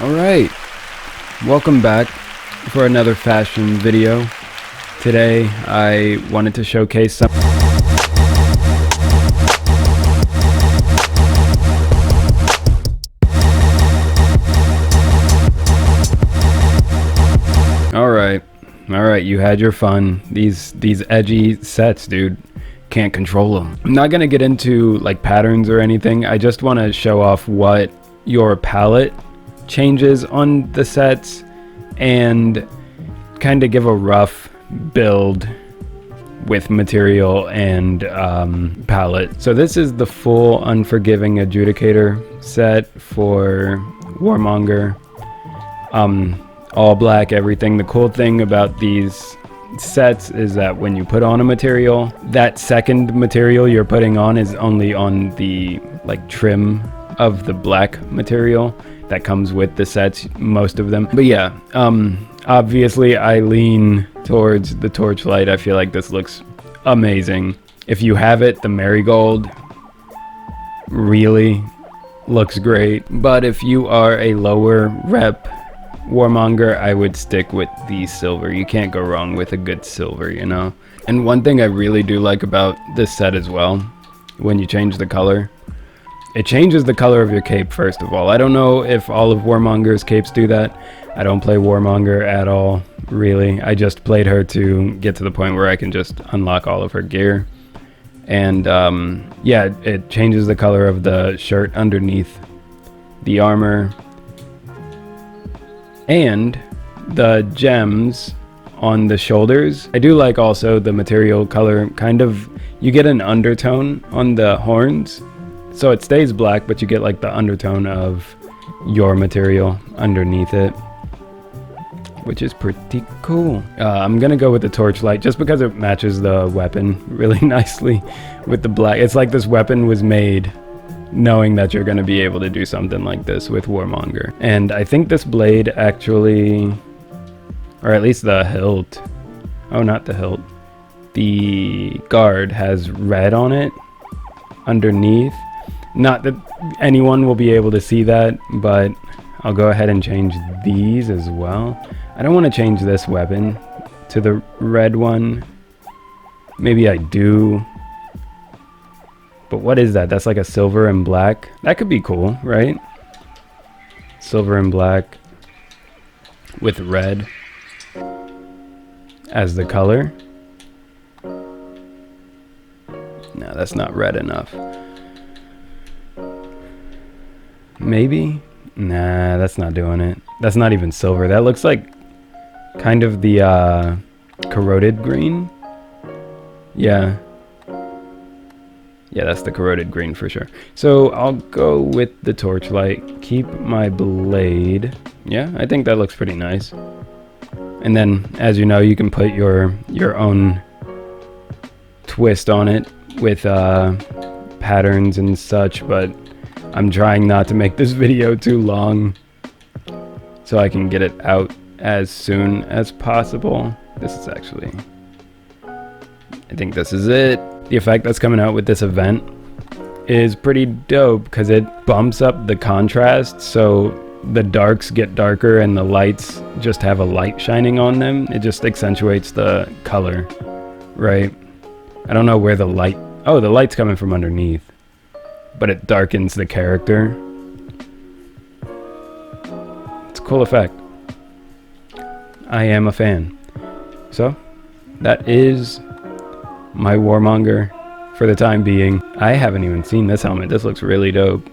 Alright, welcome back for another fashion video. Today I wanted to showcase some Alright, you had your fun. These edgy sets, dude. Can't control them. I'm not gonna get into like patterns or anything. I just want to show off what your palette changes on the sets and kind of give a rough build with material and palette. So this is the full Unforgiving Adjudicator set for Warmonger. All black, everything. The cool thing about these sets is that when you put on a material, that second material you're putting on is only on the like trim of the black material that comes with the sets, most of them. But yeah, obviously I lean towards the Torchlight. I feel like this looks amazing. If you have it, the Marigold really looks great. But if you are a lower rep Warmonger, I would stick with the silver. You can't go wrong with a good silver, you know? And one thing I really do like about this set as well, when you change the color, it changes the color of your cape, first of all. I don't know if all of Warmonger's capes do that. I don't play Warmonger at all, really. I just played her to get to the point where I can just unlock all of her gear. And yeah, it changes the color of the shirt underneath the armor. And the gems on the shoulders. I do like also the material color, kind of, you get an undertone on the horns. So it stays black, but you get like the undertone of your material underneath it, which is pretty cool. I'm gonna go with the Torchlight just because it matches the weapon really nicely with the black. It's like this weapon was made knowing that you're gonna be able to do something like this with Warmonger. And I think this blade actually, or at least the hilt, oh, not the hilt, the guard has red on it underneath. Not that anyone will be able to see that, but I'll go ahead and change these as well. I don't want to change this weapon to the red one. Maybe I do. But what is that? That's like a silver and black. That could be cool, right? Silver and black with red as the color. No, that's not red enough. Maybe? Nah, that's not doing it. That's not even silver. That looks like kind of the corroded green. Yeah. Yeah, that's the corroded green for sure. So I'll go with the Torchlight. Keep my blade. Yeah, I think that looks pretty nice. And then, as you know, you can put your own twist on it with patterns and such, but I'm trying not to make this video too long so I can get it out as soon as possible. This is actually, I think this is it. The effect that's coming out with this event is pretty dope because it bumps up the contrast, so the darks get darker and the lights just have a light shining on them. It just accentuates the color, right? I don't know where the light, oh, the light's coming from underneath, but it darkens the character. It's a cool effect. I am a fan. So that is my Warmonger for the time being. I haven't even seen this helmet. This looks really dope.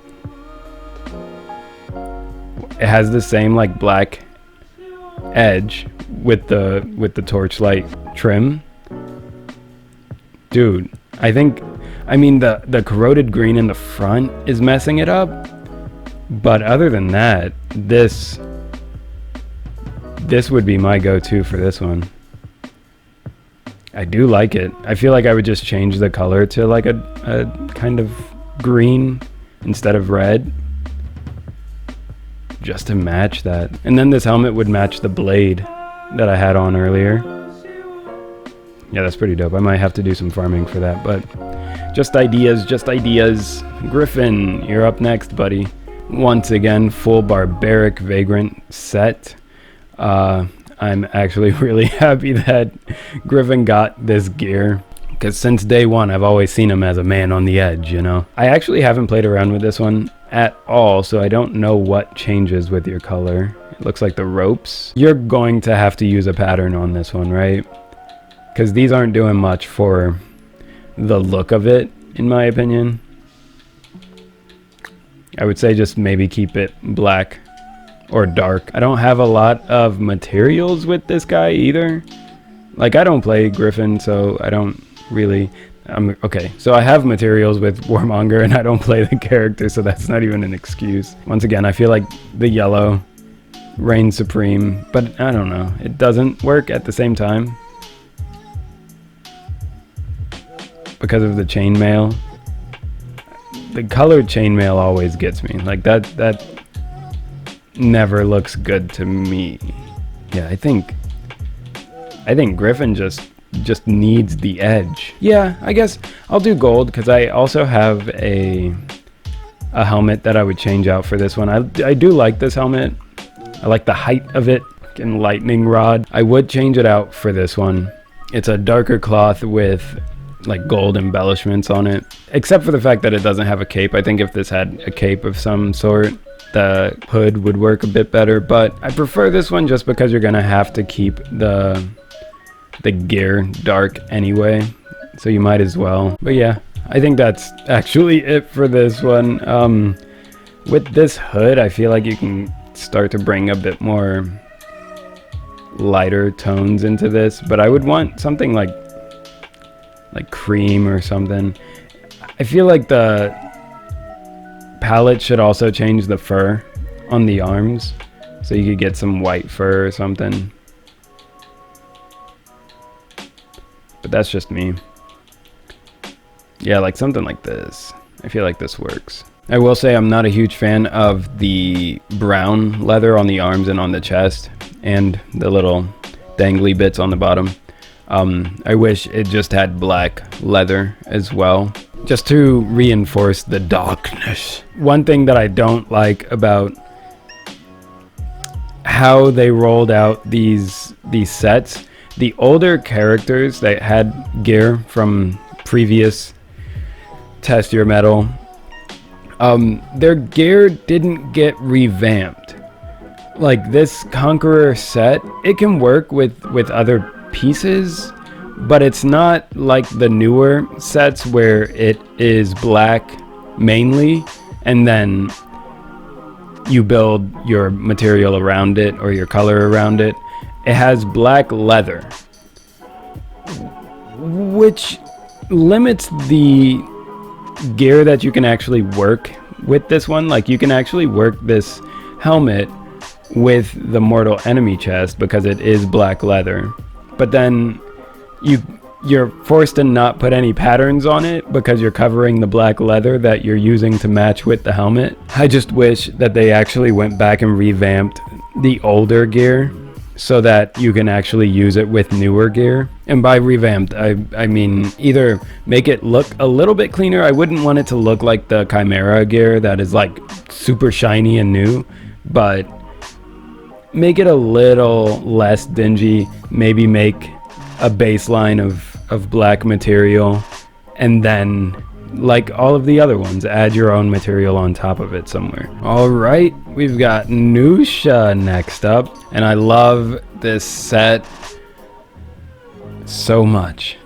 It has the same like black edge with the Torchlight trim. Dude, I mean the corroded green in the front is messing it up, but other than that, this would be my go-to for this one. I do like it. I feel like I would just change the color to like a kind of green instead of red, just to match that. And then this helmet would match the blade that I had on earlier. Yeah, that's pretty dope. I might have to do some farming for that, but just ideas, just ideas. Gryphon, you're up next, buddy. once again, full barbaric vagrant set. I'm actually really happy that Gryphon got this gear, because since day one I've always seen him as a man on the edge, you know. I actually haven't played around with this one at all, so I don't know what changes with your color. It looks like the ropes. You're going to have to use a pattern on this one, right? Because these aren't doing much for the look of it, in my opinion. I would say just maybe keep it black or dark. I don't have a lot of materials with this guy either. Like, I don't play Gryphon, so I don't really... okay, so I have materials with Warmonger and I don't play the character, so that's not even an excuse. Once again, I feel like the yellow reigns supreme, but I don't know. It doesn't work at the same time because of the chainmail. The colored chainmail always gets me. Like, that never looks good to me. Yeah, I think Gryphon just needs the edge. Yeah, I guess I'll do gold, because I also have a helmet that I would change out for this one. I do like this helmet. I like the height of it and lightning rod. I would change it out for this one. It's a darker cloth with like gold embellishments on it, except for the fact that it doesn't have a cape. I think if this had a cape of some sort, the hood would work a bit better, but I prefer this one just because you're gonna have to keep the gear dark anyway, so you might as well. But yeah, I think that's actually it for this one. With this hood, I feel like you can start to bring a bit more lighter tones into this, but I would want something like cream or something. I feel like the palette should also change the fur on the arms, so you could get some white fur or something. But that's just me. Yeah, like something like this. I feel like this works. I will say I'm not a huge fan of the brown leather on the arms and on the chest, and the little dangly bits on the bottom. I wish it just had black leather as well, just to reinforce the darkness. One thing that I don't like about how they rolled out these sets, the older characters that had gear from previous Test Your Metal, their gear didn't get revamped. Like this Conqueror set, it can work with other pieces, but it's not like the newer sets where it is black mainly, and then you build your material around it or your color around it. It has black leather, which limits the gear that you can actually work with this one. Like, you can actually work this helmet with the mortal enemy chest because it is black leather, but then you're forced to not put any patterns on it because you're covering the black leather that you're using to match with the helmet. I just wish that they actually went back and revamped the older gear so that you can actually use it with newer gear. And by revamped, I mean either make it look a little bit cleaner. I wouldn't want it to look like the Chimera gear that is like super shiny and new, but make it a little less dingy. Maybe make a baseline of black material, and then, like all of the other ones, add your own material on top of it somewhere. All right, we've got Nuxia next up, and I love this set so much.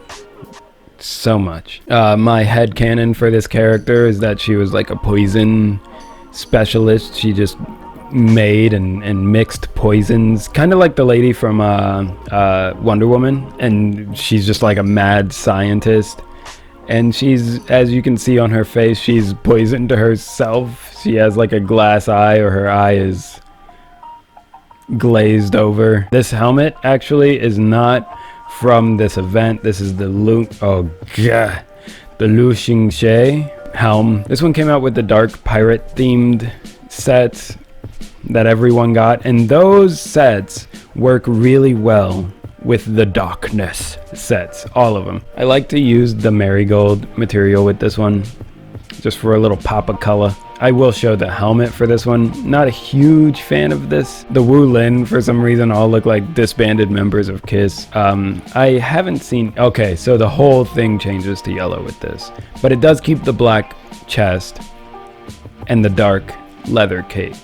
My headcanon for this character is that she was like a poison specialist. She just made and mixed poisons, kind of like the lady from Wonder Woman, and she's just like a mad scientist. And she's, as you can see on her face, she's poisoned to herself. She has like a glass eye, or her eye is glazed over. This helmet actually is not from this event. This is the Lu Xingxie helm. This one came out with the dark pirate themed sets that everyone got, and those sets work really well with the darkness sets, all of them. I like to use the marigold material with this one, just for a little pop of color. I will show the helmet for this one. Not a huge fan of this. The Wu Lin, for some reason, all look like disbanded members of Kiss. I haven't seen... Okay, so the whole thing changes to yellow with this. But it does keep the black chest and the dark leather cape,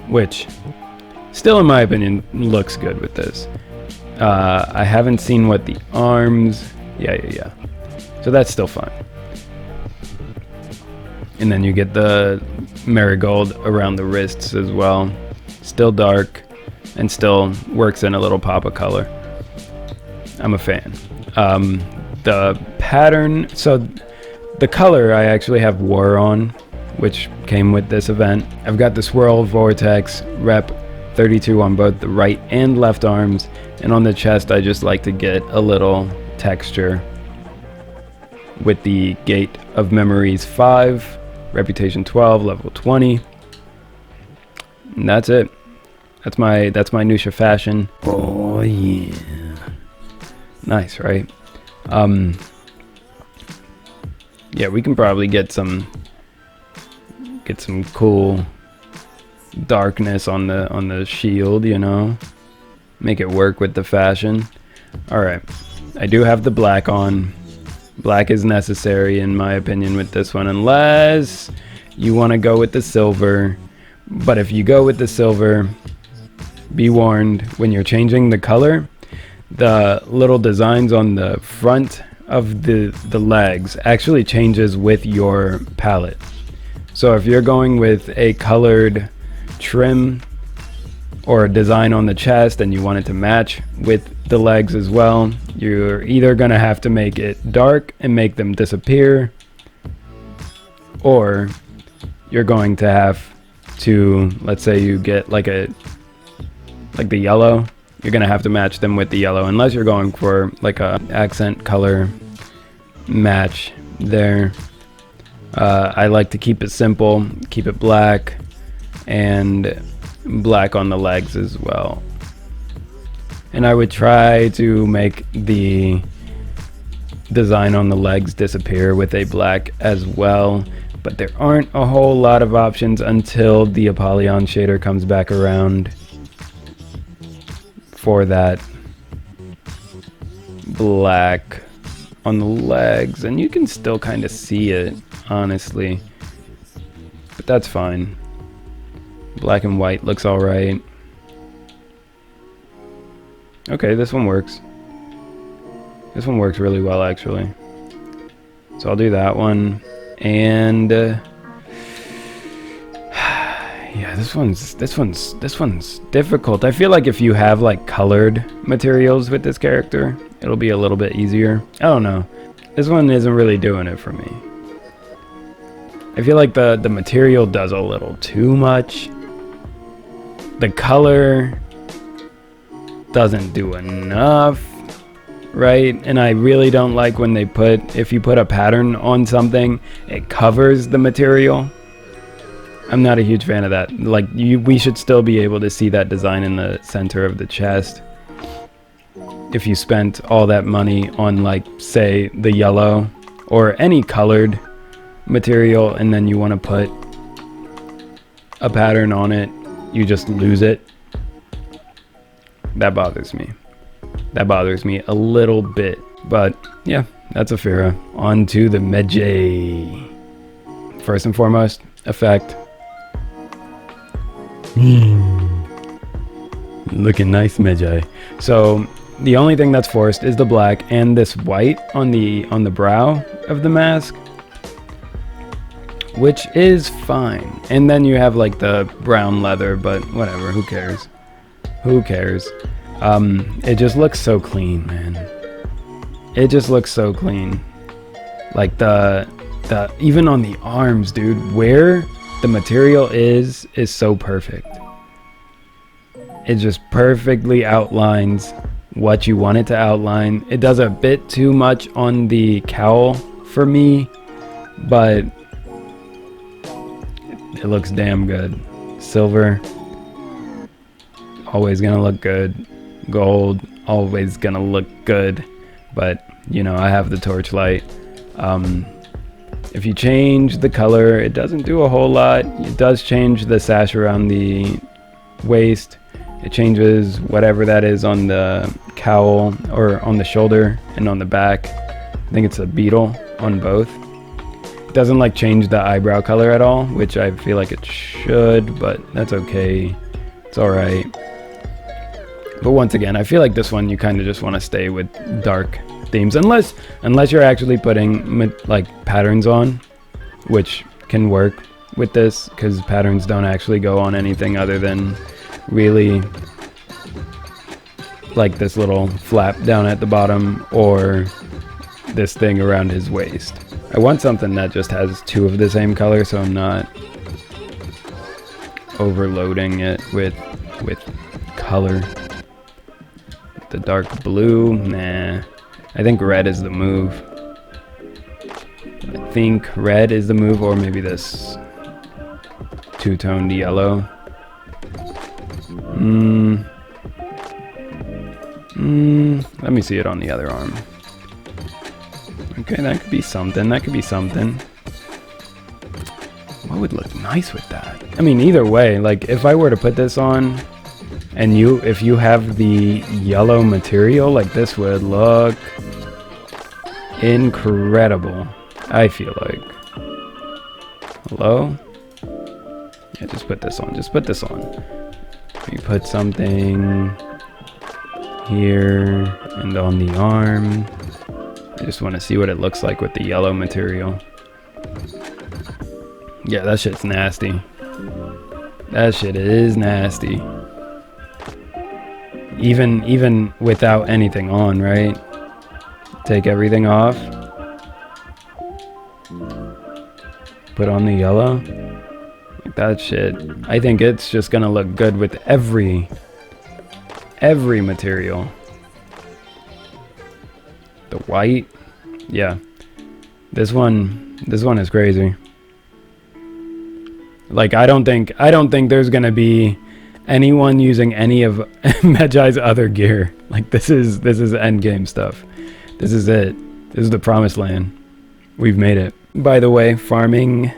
which still, in my opinion, looks good with this. I haven't seen what the arms... Yeah. So that's still fine. And then you get the marigold around the wrists as well. Still dark and still works in a little pop of color. I'm a fan. The pattern, so the color I actually have War on, which came with this event. I've got the Swirl Vortex Rep 32 on both the right and left arms, and on the chest I just like to get a little texture with the Gate of Memories 5, Reputation 12, level 20. And that's it. That's my Nuxia fashion. Oh yeah. Nice, right? Yeah, we can probably get some cool darkness on the shield, you know? Make it work with the fashion. All right. I do have the black on. Black is necessary in my opinion with this one, unless you want to go with the silver. But if you go with the silver, be warned, when you're changing the color, the little designs on the front of the legs actually changes with your palette. So if you're going with a colored trim or a design on the chest and you want it to match with the legs as well, you're either gonna have to make it dark and make them disappear, or you're going to have to, let's say you get like the yellow, you're gonna have to match them with the yellow, unless you're going for like a accent color match there. I like to keep it simple, keep it black, and black on the legs as well. And I would try to make the design on the legs disappear with a black as well, but there aren't a whole lot of options until the Apollyon shader comes back around for that black on the legs, and you can still kind of see it, honestly, but that's fine. Black and white looks alright. Okay, this one works. This one works really well, actually. So I'll do that one. And yeah, this one's difficult. I feel like if you have like colored materials with this character, it'll be a little bit easier. I don't know. This one isn't really doing it for me. I feel like the material does a little too much. The color doesn't do enough, right? And I really don't like when they if you put a pattern on something, it covers the material. I'm not a huge fan of that. Like, we should still be able to see that design in the center of the chest. If you spent all that money on, like, say, the yellow or any colored material, and then you want to put a pattern on it, you just lose it. That bothers me. That bothers me a little bit. But yeah, that's Afeera. On to the Medjay. First and foremost, effect. Looking nice, Medjay. So the only thing that's forced is the black and this white on the brow of the mask, which is fine. And then you have like the brown leather, but whatever, who cares? Who cares? It just looks so clean, man. It just looks so clean. Like the even on the arms, dude, where the material is so perfect. It just perfectly outlines what you want it to outline. It does a bit too much on the cowl for me, but it looks damn good. Silver, always gonna look good. Gold, always gonna look good. But, you know, I have the torchlight. If you change the color, it doesn't do a whole lot. It does change the sash around the waist. It changes whatever that is on the cowl or on the shoulder and on the back. I think it's a beetle on both. It doesn't like change the eyebrow color at all, which I feel like it should, but that's okay. It's all right. But once again, I feel like this one you kind of just want to stay with dark themes, unless you're actually putting like patterns on, which can work with this because patterns don't actually go on anything other than really like this little flap down at the bottom or this thing around his waist. I want something that just has two of the same color, so I'm not overloading it with color. The dark blue, nah. I think red is the move. I think red is the move, or maybe this two-toned yellow. Let me see it on the other arm. Okay, that could be something. That could be something. What would look nice with that? I mean, either way, like if I were to put this on, and if you have the yellow material, like this would look incredible, I feel like. Hello? Yeah, just put this on. Just put this on. We put something here and on the arm. I just want to see what it looks like with the yellow material. Yeah, that shit's nasty. That shit is nasty. Even without anything on, right? Take everything off. Put on the yellow. Like that shit. I think it's just gonna look good with every material. The white. Yeah. This one is crazy. Like I don't think there's gonna be anyone using any of Medjay's other gear. Like this is end game stuff. This is it. This is the promised land. We've made it. By the way, farming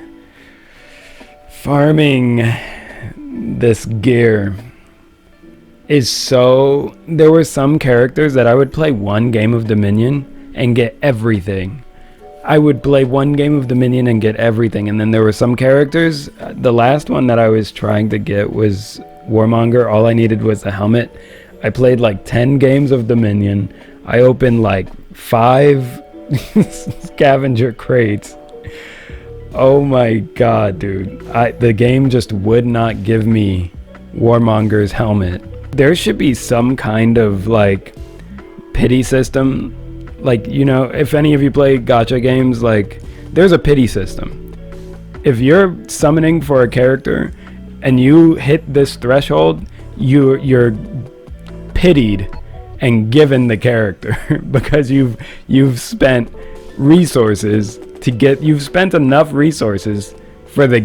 this gear is so... There were some characters that I would play one game of Dominion and get everything. I would play one game of Dominion and get everything. And then there were some characters. The last one that I was trying to get was Warmonger. All I needed was the helmet. I played like 10 games of Dominion. I opened like 5 scavenger crates. Oh my god, dude. The game just would not give me Warmonger's helmet. There should be some kind of like pity system. Like, you know, if any of you play gacha games, like there's a pity system. If you're summoning for a character and you hit this threshold, you're pitied and given the character because you've spent resources to get... You've spent enough resources for the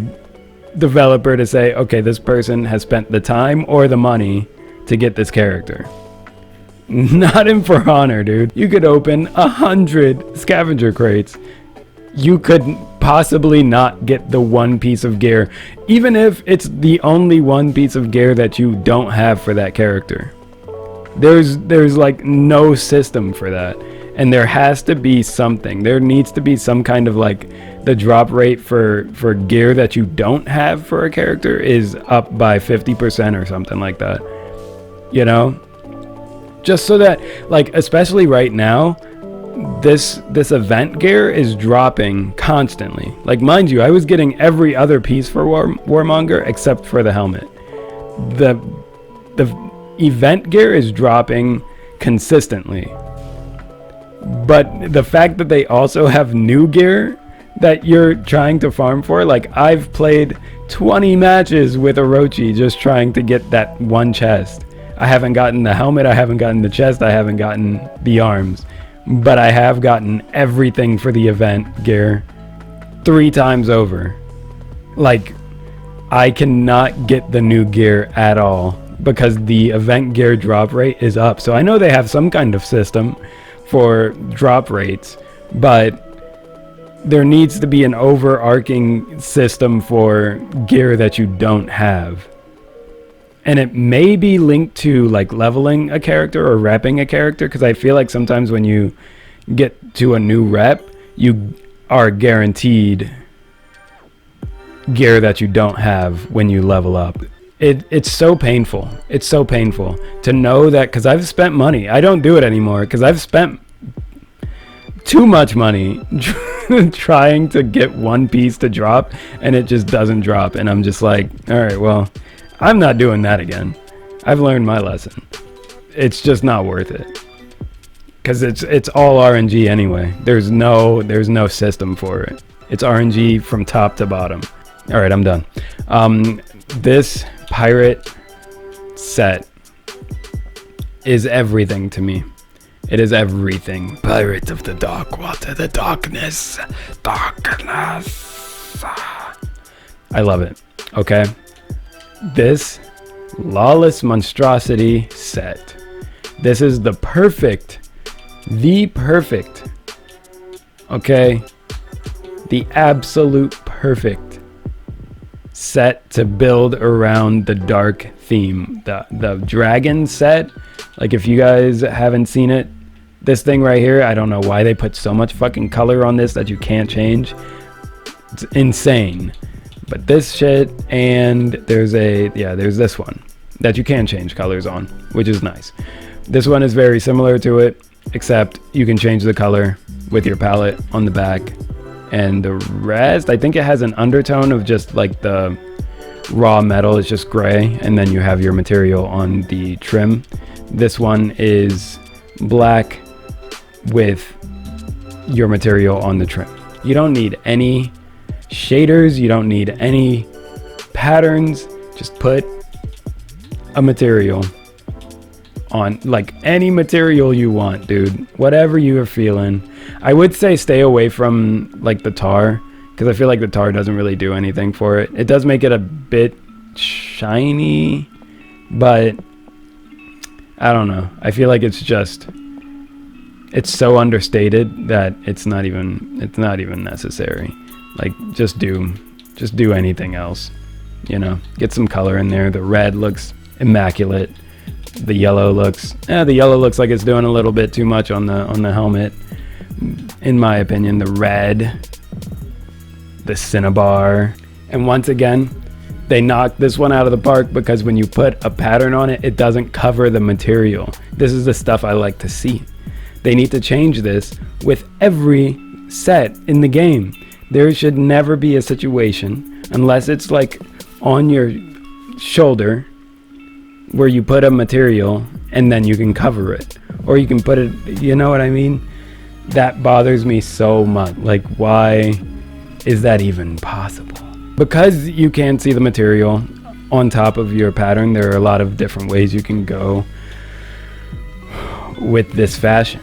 developer to say, okay, this person has spent the time or the money to get this character. Not in For Honor, dude. You could open 100 scavenger crates. You could possibly not get the one piece of gear, even if it's the only one piece of gear that you don't have for that character. There's like no system for that. And there has to be something. There needs to be some kind of like the drop rate for gear that you don't have for a character is up by 50% or something like that. You know? Just so that, like, especially right now, this event gear is dropping constantly. Like, mind you, I was getting every other piece for Warmonger except for the helmet. The event gear is dropping consistently. But the fact that they also have new gear that you're trying to farm for, like I've played 20 matches with Orochi just trying to get that one chest. I haven't gotten the helmet, I haven't gotten the chest, I haven't gotten the arms, but I have gotten everything for the event gear 3 times over. Like, I cannot get the new gear at all because the event gear drop rate is up. So I know they have some kind of system for drop rates, but there needs to be an overarching system for gear that you don't have. And it may be linked to like leveling a character or repping a character, because I feel like sometimes when you get to a new rep, you are guaranteed gear that you don't have when you level up. It's so painful. It's so painful to know that, because I've spent money. I don't do it anymore because I've spent too much money trying to get one piece to drop, and it just doesn't drop. And I'm just like, all right, well, I'm not doing that again. I've learned my lesson. It's just not worth it, because it's all RNG anyway. There's no system for it. It's RNG from top to bottom. All right, I'm done. This pirate set is everything to me. It is everything. Pirate of the dark water, the darkness. I love it. Okay. This lawless monstrosity set. This is the perfect, okay, the absolute perfect set to build around the dark theme. The dragon set, like if you guys haven't seen it, this thing right here, I don't know why they put so much fucking color on this that you can't change. It's insane. But this shit, and there's this one that you can change colors on, which is nice. This one is very similar to it, except you can change the color with your palette on the back. And the rest, I think it has an undertone of just like the raw metal is just gray, and then you have your material on the trim. This one is black with your material on the trim. You don't need any shaders, you don't need any patterns. Just put a material on, like any material you want, dude. Whatever you are feeling. I would say stay away from like the tar, because I feel like the tar doesn't really do anything for it. It does make it a bit shiny, but I don't know. I feel like it's so understated that it's not even necessary. Like just do anything else, you know. Get some color in there. The red looks immaculate. The yellow looks like it's doing a little bit too much on the helmet, in my opinion. The red, the cinnabar, and once again, they knocked this one out of the park, because when you put a pattern on it, it doesn't cover the material. This is the stuff I like to see. They need to change this with every set in the game. There should never be a situation, unless it's like on your shoulder, where you put a material and then you can cover it, or you can put it, you know what I mean? That bothers me so much. Like, why is that even possible? Because you can't see the material on top of your pattern, there are a lot of different ways you can go with this fashion,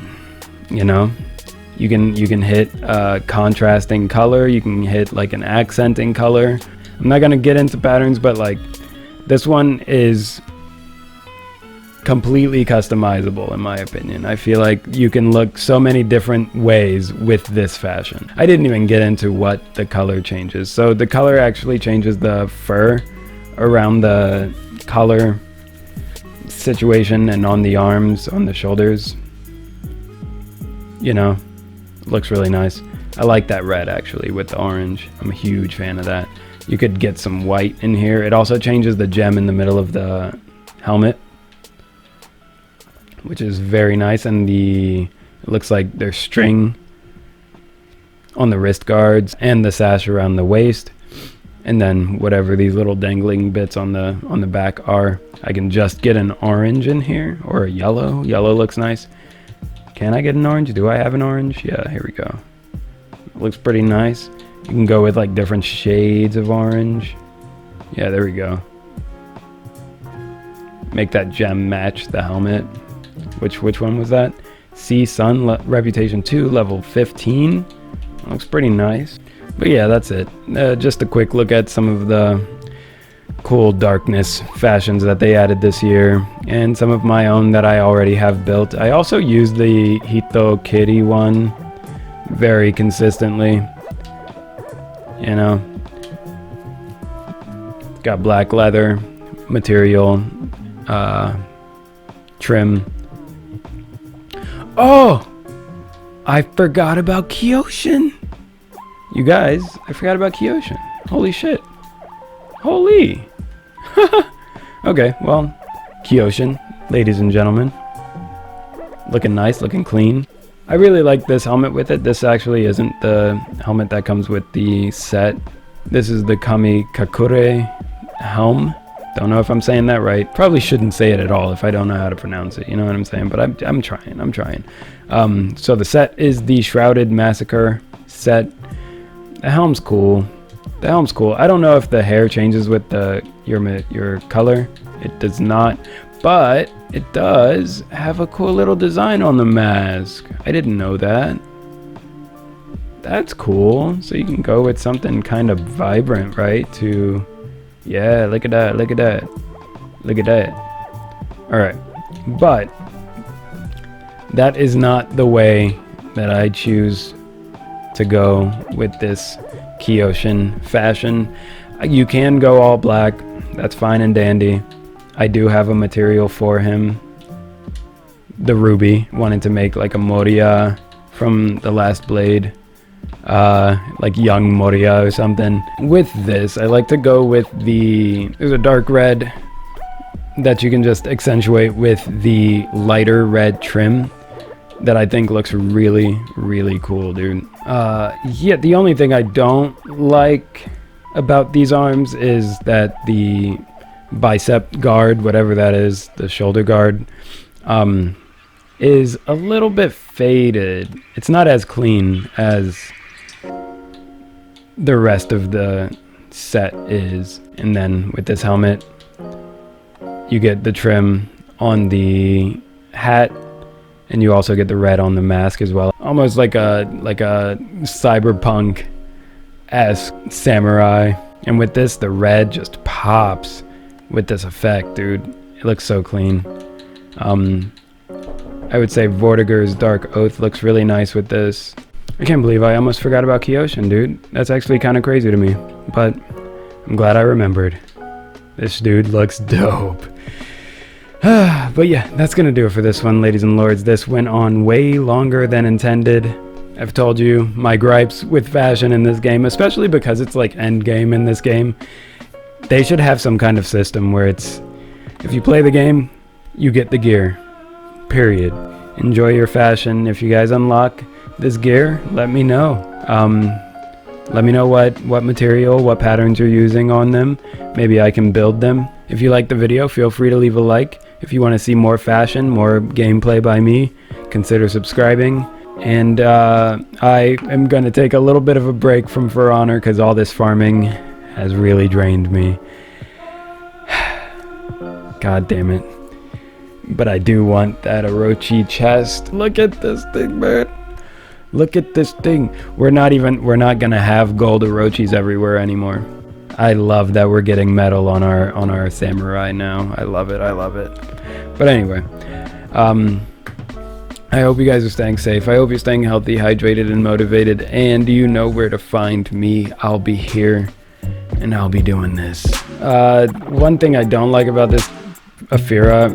you know? You can hit contrasting color, you can hit like an accenting color. I'm not gonna get into patterns, but like this one is completely customizable in my opinion. I feel like you can look so many different ways with this fashion. I didn't even get into what the color changes. So the color actually changes the fur around the collar situation and on the arms, on the shoulders. You know, looks really nice. I like that red actually with the orange. I'm a huge fan of that. You could get some white in here. It also changes the gem in the middle of the helmet, which is very nice. And it looks like there's string on the wrist guards and the sash around the waist, and then whatever these little dangling bits on the back are. I can just get an orange in here, or a yellow. Yellow looks nice. Can I get an orange? Do I have an orange? Yeah, here we go. Looks pretty nice. You can go with like different shades of orange. Yeah, there we go. Make that gem match the helmet. Which one was that? Sea Sun Reputation 2, level 15. Looks pretty nice. But yeah, that's it. Just a quick look at some of the cool darkness fashions that they added this year, and some of my own that I already have built. I also use the Hito Kitty one very consistently. you know. It's got black leather material, trim. Oh, I forgot about Kyoshin. You guys, I forgot about Kyoshin. Holy shit. Holy. Okay, well, Kyoshin, ladies and gentlemen. Looking nice, looking clean. I really like this helmet with it. This actually isn't the helmet that comes with the set. This is the Kami Kakure helm. Don't know if I'm saying that right. Probably shouldn't say it at all if I don't know how to pronounce it. You know what I'm saying? But I'm trying. So the set is the Shrouded Massacre set. The helm's cool. I don't know if the hair changes with your color. It does not. But it does have a cool little design on the mask. I didn't know that. That's cool. So you can go with something kind of vibrant, right? Yeah, look at that. Alright. But that is not the way that I choose to go with this Kyoshin fashion. You can go all black. That's fine and dandy. I do have a material for him. The Ruby. Wanted to make like a Moria from the last blade. Like young Moria or something. With this, I like to go with there's a dark red that you can just accentuate with the lighter red trim that I think looks really, really cool, dude. Yeah, the only thing I don't like about these arms is that the bicep guard, whatever that is, the shoulder guard, is a little bit faded. It's not as clean as the rest of the set is. And then with this helmet, you get the trim on the hat, and you also get the red on the mask as well. Almost like a cyberpunk-esque samurai. And with this, the red just pops with this effect, dude. It looks so clean. I would say Vortigern's Dark Oath looks really nice with this. I can't believe I almost forgot about Kyoshin, dude. That's actually kind of crazy to me, but I'm glad I remembered. This dude looks dope. But yeah, that's gonna do it for this one, ladies and lords. This went on way longer than intended. I've told you my gripes with fashion in this game, especially because it's like end game in this game. They should have some kind of system where it's, if you play the game, you get the gear. Period. Enjoy your fashion. If you guys unlock this gear, let me know. Let me know what material, what patterns you're using on them. Maybe I can build them. If you like the video, feel free to leave a like. If you want to see more fashion, more gameplay by me, consider subscribing. And I am going to take a little bit of a break from For Honor because all this farming has really drained me. God damn it. But I do want that Orochi chest. Look at this thing, man. Look at this thing. We're not gonna have gold Orochis everywhere anymore. I love that we're getting metal on our samurai now. I love it. But anyway, I hope you guys are staying safe. I hope you're staying healthy, hydrated, and motivated. And you know where to find me. I'll be here, and I'll be doing this. One thing I don't like about this Afeera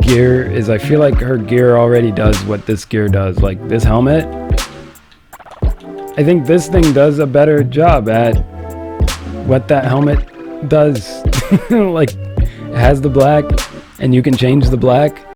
gear is I feel like her gear already does what this gear does. Like this helmet, I think this thing does a better job at what that helmet does. Like, it has the black, and you can change the black.